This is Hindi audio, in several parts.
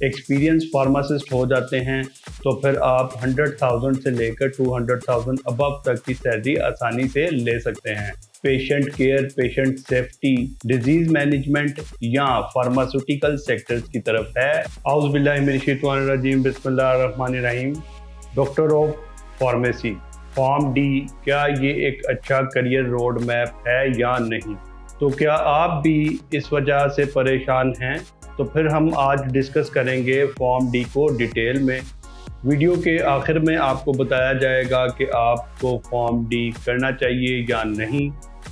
एक्सपीरियंस फार्मासिस्ट हो जाते हैं तो फिर आप 100,000 से लेकर 200,000 अबव तक की सैलरी आसानी से ले सकते हैं। Patient care, patient safety, disease management या फार्मास्यूटिकल सेक्टर्स की तरफ है। औज़ु बिल्लाहि मिनश शैतानिर रजीम, बिस्मिल्लाहिर रहमानिर रहीम। Doctor of pharmacy pharm D, क्या ये एक अच्छा करियर रोड मैप है या नहीं? तो क्या आप भी इस वजह से परेशान हैं? तो फिर हम आज डिस्कस करेंगे फॉर्म डी को डिटेल में। वीडियो के आखिर में आपको बताया जाएगा कि आपको फॉर्म डी करना चाहिए या नहीं।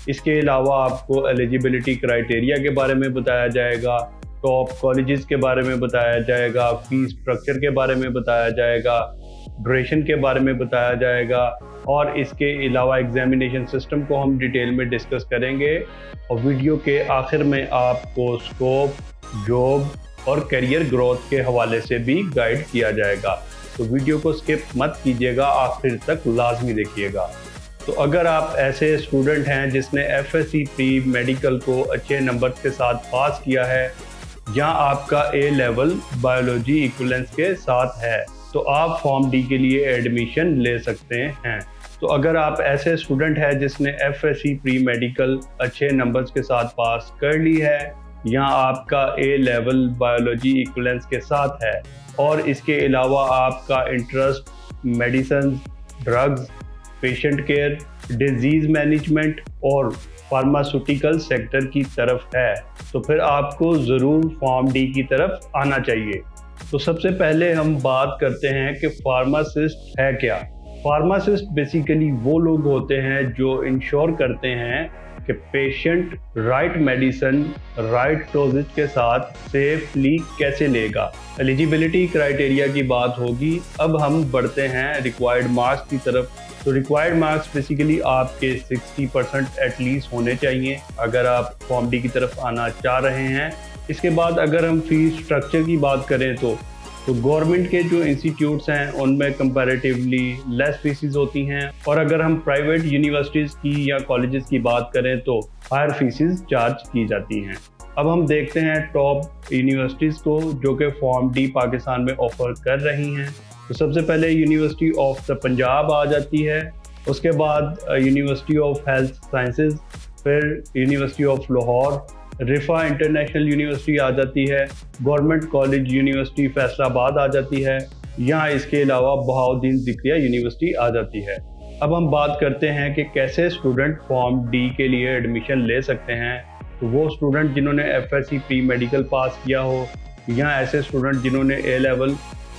इसके अलावा आपको एलिजिबिलिटी क्राइटेरिया के बारे में बताया जाएगा, टॉप कॉलेजेस के बारे में बताया जाएगा, फीस स्ट्रक्चर के बारे में बताया जाएगा, ड्यूरेशन के बारे में बताया जाएगा और इसके अलावा एग्जामिनेशन सिस्टम को हम डिटेल में डिस्कस करेंगे। और वीडियो के आखिर में आपको स्कोप, जॉब और करियर ग्रोथ के हवाले से भी गाइड किया जाएगा। तो वीडियो को स्किप मत कीजिएगा, आखिर तक लाजमी देखिएगा। तो अगर आप ऐसे स्टूडेंट हैं जिसने एफएससी प्री मेडिकल को अच्छे नंबर के साथ पास किया है या आपका ए लेवल बायोलॉजी इक्विवेलेंस के साथ है तो आप फॉर्म डी के लिए एडमिशन ले सकते हैं। तो अगर आप ऐसे स्टूडेंट हैं जिसने एफएससी प्री मेडिकल अच्छे नंबर्स के साथ पास कर ली है या आपका ए लेवल बायोलॉजी इक्विवेलेंस के साथ है और इसके अलावा आपका interest medicine, drugs, patient care, disease management और फार्मास्यूटिकल सेक्टर की तरफ है तो फिर आपको ज़रूर फॉर्म डी की तरफ आना चाहिए। तो सबसे पहले हम बात करते हैं कि फार्मासिस्ट है क्या। फार्मासिस्ट बेसिकली वो लोग होते हैं जो इंश्योर करते हैं कि patient right medicine right doses के साथ सेफली कैसे लेगा। एलिजिबिलिटी क्राइटेरिया की बात होगी। अब हम बढ़ते हैं रिक्वायर्ड मार्क्स की तरफ। तो रिक्वायर्ड मार्क्स बेसिकली आपके 60% एटलीस्ट होने चाहिए अगर आप फॉर्म डी की तरफ आना चाह रहे हैं। इसके बाद अगर हम फीस स्ट्रक्चर की बात करें तो गवर्नमेंट के जो इंस्टीट्यूट्स हैं उनमें कंपैरेटिवली लेस फीसिस होती हैं और अगर हम प्राइवेट यूनिवर्सिटीज़ की या कॉलेजेस की बात करें तो हायर फीसिस चार्ज की जाती हैं। अब हम देखते हैं टॉप यूनिवर्सिटीज़ को जो कि फॉर्म डी पाकिस्तान में ऑफर कर रही हैं। तो सबसे पहले यूनिवर्सिटी ऑफ द पंजाब आ जाती है, उसके बाद यूनिवर्सिटी ऑफ हेल्थ साइंसेज, फिर university of Lahore, Riphah international university आ जाती है, गवर्नमेंट कॉलेज यूनिवर्सिटी फैसलाबाद आ जाती है, यहाँ इसके अलावा बहाउद्दीन ज़िक्रिया यूनिवर्सिटी आ जाती है। अब हम बात करते हैं कि कैसे स्टूडेंट फॉर्म डी के लिए एडमिशन ले सकते हैं। तो वो स्टूडेंट जिन्होंने एफएससी प्री मेडिकल पास किया हो या ऐसे स्टूडेंट जिन्होंने ए लेवल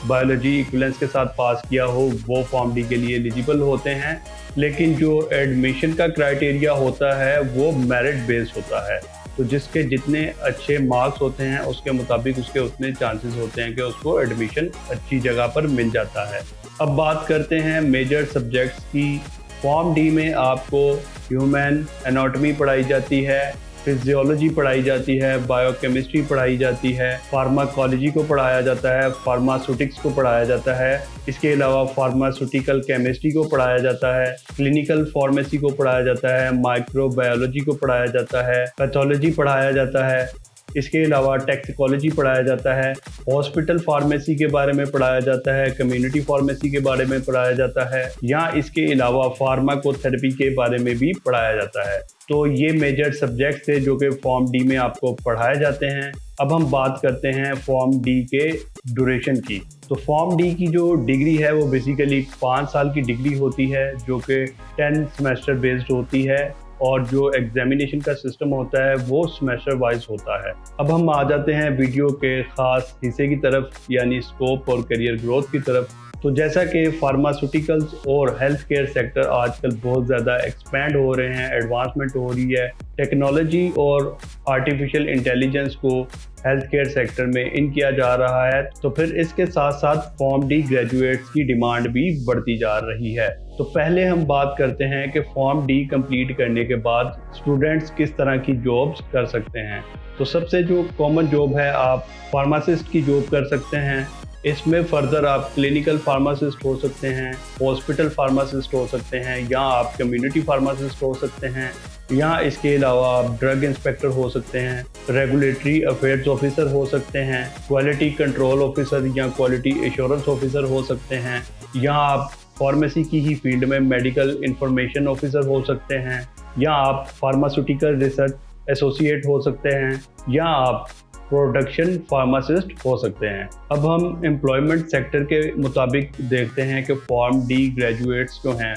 बायोलॉजी इक्विवेलेंस के साथ पास किया हो वो फॉर्म डी के लिए एलिजिबल होते हैं। लेकिन जो एडमिशन का क्राइटेरिया होता है वो मेरिट बेस्ड होता है। तो जिसके जितने अच्छे मार्क्स होते हैं उसके मुताबिक उसके उतने चांसेस होते हैं कि उसको एडमिशन अच्छी जगह पर मिल जाता है। अब बात करते हैं मेजर सब्जेक्ट्स की। फॉर्म डी में आपको ह्यूमन एनाटॉमी पढ़ाई जाती है, फिजियोलॉजी पढ़ाई जाती है, बायोकेमिस्ट्री पढ़ाई जाती है, फार्माकोलॉजी को पढ़ाया जाता है, फार्मास्यूटिक्स को पढ़ाया जाता है, इसके अलावा फार्मास्यूटिकल केमिस्ट्री को पढ़ाया जाता है, क्लिनिकल फार्मेसी को पढ़ाया जाता है, माइक्रोबायोलॉजी को पढ़ाया जाता है, पैथोलॉजी पढ़ाया जाता है, इसके अलावा टैक्सिकोलॉजी पढ़ाया जाता है, हॉस्पिटल फार्मेसी के बारे में पढ़ाया जाता है, कम्युनिटी फार्मेसी के बारे में पढ़ाया जाता है या इसके अलावा फार्माकोथेरेपी के बारे में भी पढ़ाया जाता है। तो ये मेजर सब्जेक्ट्स थे जो कि फॉर्म डी में आपको पढ़ाए जाते हैं। अब हम बात करते हैं फॉर्म डी के ड्यूरेशन की। तो फॉर्म डी की जो डिग्री है वो बेसिकली 5 साल की डिग्री होती है जो कि 10 सेमेस्टर बेस्ड होती है और जो एग्जामिनेशन का सिस्टम होता है वो सेमेस्टर वाइज होता है। अब हम आ जाते हैं वीडियो के ख़ास हिस्से की तरफ यानी स्कोप और करियर ग्रोथ की तरफ। तो जैसा कि फार्मास्यूटिकल्स और हेल्थ केयर सेक्टर आजकल बहुत ज़्यादा एक्सपैंड हो रहे हैं, एडवांसमेंट हो रही है, टेक्नोलॉजी और आर्टिफिशियल इंटेलिजेंस को हेल्थ केयर सेक्टर में इन किया जा रहा है, तो फिर इसके साथ साथ फॉर्म डी ग्रेजुएट्स की डिमांड भी बढ़ती जा रही है। तो पहले हम बात करते हैं कि फॉर्म डी कंप्लीट करने के बाद स्टूडेंट्स किस तरह की जॉब्स कर सकते हैं। तो सबसे जो कॉमन जॉब है, आप फार्मासिस्ट की जॉब कर सकते हैं। इसमें फर्दर आप क्लिनिकल फार्मासिस्ट हो सकते हैं, हॉस्पिटल फार्मासिस्ट हो सकते हैं या आप कम्युनिटी फार्मासिस्ट हो सकते हैं यहाँ इसके अलावा आप ड्रग इंस्पेक्टर हो सकते हैं, रेगुलेटरी अफेयर्स ऑफिसर हो सकते हैं, क्वालिटी कंट्रोल ऑफिसर या क्वालिटी एश्योरेंस ऑफिसर हो सकते हैं। यहाँ आप फार्मेसी की ही फील्ड में मेडिकल इंफॉर्मेशन ऑफिसर हो सकते हैं, या आप फार्मास्यूटिकल रिसर्च एसोसिएट हो सकते हैं, या आप प्रोडक्शन फार्मासिस्ट हो सकते हैं। अब हम एम्प्लॉयमेंट सेक्टर के मुताबिक देखते हैं कि फॉर्म डी ग्रेजुएट्स जो हैं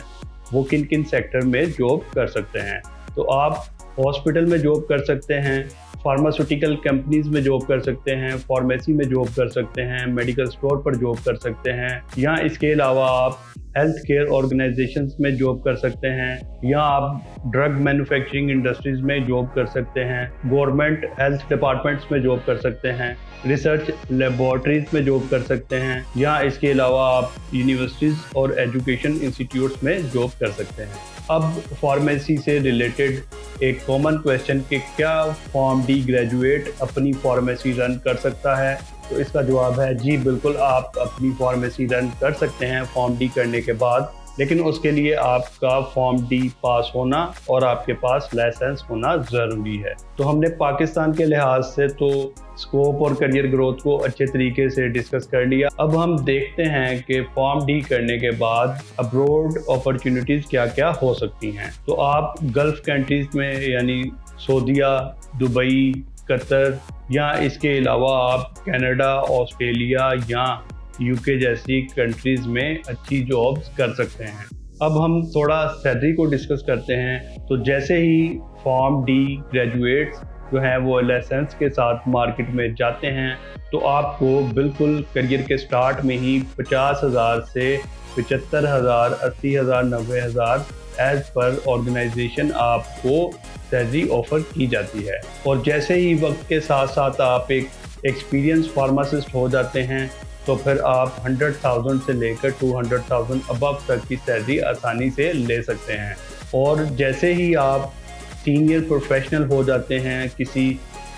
वो किन किन सेक्टर में जॉब कर सकते हैं। तो आप हॉस्पिटल में जॉब कर सकते हैं, फार्मास्यूटिकल कंपनीज में जॉब कर सकते हैं, फार्मेसी में जॉब कर सकते हैं, मेडिकल स्टोर पर जॉब कर सकते हैं, या इसके अलावा आप हेल्थ केयर ऑर्गेनाइजेशंस में जॉब कर सकते हैं, या आप ड्रग मैन्युफैक्चरिंग इंडस्ट्रीज में जॉब कर सकते हैं, गवर्नमेंट हेल्थ डिपार्टमेंट्स में जॉब कर सकते हैं, रिसर्च लेबॉर्ट्रीज में जॉब कर सकते हैं, या इसके अलावा आप यूनिवर्सिटीज़ और एजुकेशन इंस्टीट्यूट्स में जॉब कर सकते हैं। अब फार्मेसी से रिलेटेड एक कॉमन क्वेश्चन कि क्या फॉर्म डी ग्रेजुएट अपनी फार्मेसी रन कर सकता है? तो इसका जवाब है जी बिल्कुल, आप अपनी फार्मेसी रन कर सकते हैं फॉर्म डी करने के बाद, लेकिन उसके लिए आपका फॉर्म डी पास होना और आपके पास लाइसेंस होना ज़रूरी है। तो हमने पाकिस्तान के लिहाज से तो स्कोप और करियर ग्रोथ को अच्छे तरीके से डिस्कस कर लिया। अब हम देखते हैं कि फॉर्म डी करने के बाद अब्रॉड अपॉर्चुनिटीज़ क्या क्या हो सकती हैं। तो आप गल्फ़ कंट्रीज़ में यानी सऊदीया, दुबई, कतर, या इसके अलावा आप कनाडा, ऑस्ट्रेलिया या यूके जैसी कंट्रीज़ में अच्छी जॉब्स कर सकते हैं। अब हम थोड़ा सैलरी को डिस्कस करते हैं। तो जैसे ही फॉर्म डी ग्रेजुएट्स जो हैं वो लाइसेंस के साथ मार्केट में जाते हैं तो आपको बिल्कुल करियर के स्टार्ट में ही 50,000 से 75,000, 80,000, 90,000 एज पर ऑर्गेनाइजेशन आपको सैलरी ऑफर की जाती है। और जैसे ही वक्त के साथ साथ आप एक एक्सपीरियंस फार्मासिस्ट हो जाते हैं तो फिर आप 100,000 से लेकर 200,000 अबव तक की सैलरी आसानी से ले सकते हैं। और जैसे ही आप सीनियर प्रोफेशनल हो जाते हैं, किसी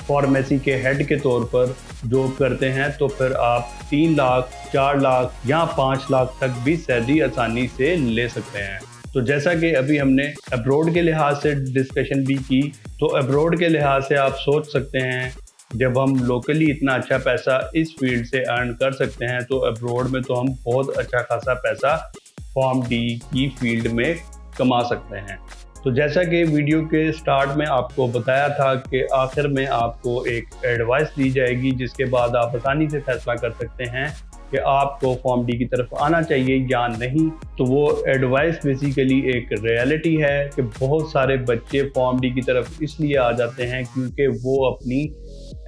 फार्मेसी के हेड के तौर पर जॉब करते हैं, तो फिर आप 3 लाख, 4 लाख या 5 लाख तक भी सैलरी आसानी से ले सकते हैं। तो जैसा कि अभी हमने अब्रॉड के लिहाज से डिस्कशन भी की, तो अब्रॉड के लिहाज से आप सोच सकते हैं जब हम लोकली इतना अच्छा पैसा इस फील्ड से अर्न कर सकते हैं तो अब्रॉड में तो हम बहुत अच्छा खासा पैसा फॉर्म डी की फील्ड में कमा सकते हैं। तो जैसा कि वीडियो के स्टार्ट में आपको बताया था कि आखिर में आपको एक एडवाइस दी जाएगी जिसके बाद आप आसानी से फैसला कर सकते हैं कि आपको फॉर्म डी की तरफ आना चाहिए या नहीं। तो वो एडवाइस बेसिकली एक रियलिटी है कि बहुत सारे बच्चे फॉर्म डी की तरफ इसलिए आ जाते हैं क्योंकि वो अपनी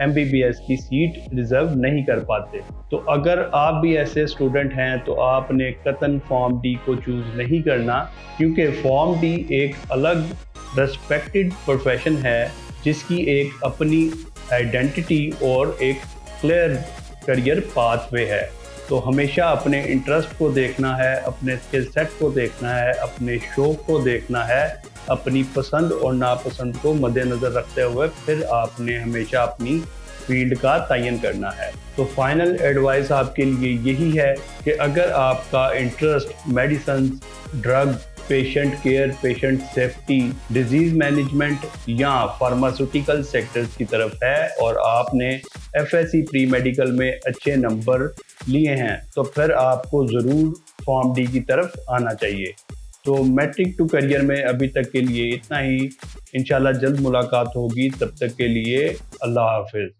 MBBS की सीट रिजर्व नहीं कर पाते। तो अगर आप भी ऐसे स्टूडेंट हैं तो आपने कतन फॉर्म डी को चूज़ नहीं करना, क्योंकि फॉर्म डी एक अलग रेस्पेक्टेड प्रोफेशन है जिसकी एक अपनी आइडेंटिटी और एक क्लियर करियर पाथवे है। तो हमेशा अपने इंटरेस्ट को देखना है, अपने स्किल सेट को देखना है, अपने शौक को देखना है, अपनी पसंद और नापसंद को मद्देनज़र रखते हुए फिर आपने हमेशा अपनी फील्ड का तयन करना है। तो फाइनल एडवाइस आपके लिए यही है कि अगर आपका interest medicine, drug, patient care, patient safety, disease management या फार्मास्यूटिकल सेक्टर्स की तरफ है और आपने FSC प्री मेडिकल में अच्छे नंबर लिए हैं तो फिर आपको ज़रूर फॉर्म डी की तरफ आना चाहिए। तो मैट्रिक टू करियर में अभी तक के लिए इतना ही। इंशाल्लाह जल्द मुलाकात होगी, तब तक के लिए अल्लाह हाफिज़।